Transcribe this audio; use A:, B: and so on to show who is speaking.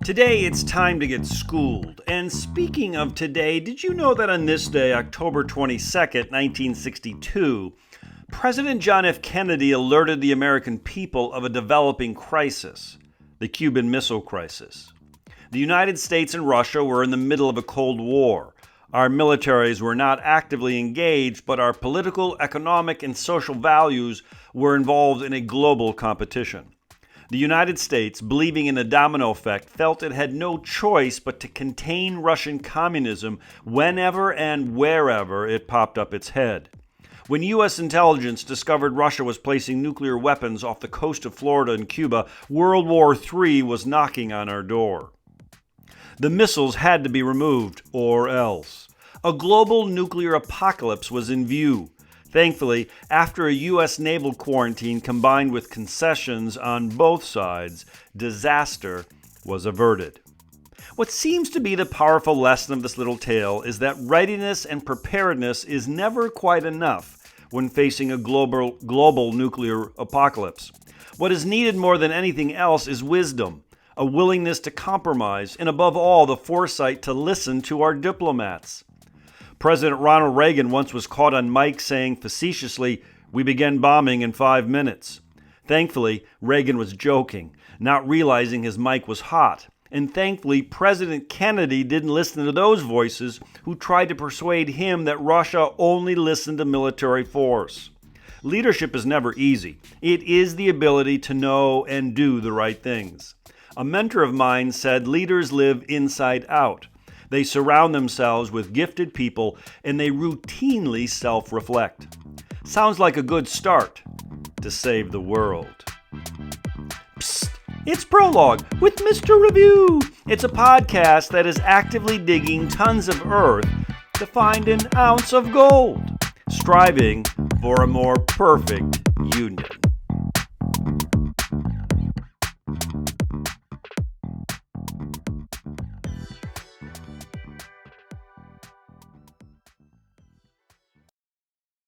A: Today, it's time to get schooled. And speaking of today, did you know that on this day, October 22nd, 1962, President John F. Kennedy alerted the American people of a developing crisis, the Cuban Missile Crisis. The United States and Russia were in the middle of a Cold War. Our militaries were not actively engaged, but our political, economic, and social values were involved in a global competition. The United States, believing in the domino effect, felt it had no choice but to contain Russian communism whenever and wherever it popped up its head. When U.S. intelligence discovered Russia was placing nuclear weapons off the coast of Florida and Cuba, World War III was knocking on our door. The missiles had to be removed, or else. A global nuclear apocalypse was in view. Thankfully, after a U.S. naval quarantine combined with concessions on both sides, disaster was averted. What seems to be the powerful lesson of this little tale is that readiness and preparedness is never quite enough when facing a global nuclear apocalypse. What is needed more than anything else is wisdom, a willingness to compromise, and above all, the foresight to listen to our diplomats. President Ronald Reagan once was caught on mic saying facetiously, "We began bombing in 5 minutes." Thankfully, Reagan was joking, not realizing his mic was hot. And thankfully, President Kennedy didn't listen to those voices who tried to persuade him that Russia only listened to military force. Leadership is never easy. It is the ability to know and do the right things. A mentor of mine said leaders live inside out. They surround themselves with gifted people, and they routinely self-reflect. Sounds like a good start to save the world. Psst, it's Prologue with Mr. Review. It's a podcast that is actively digging tons of earth to find an ounce of gold, striving for a more perfect union.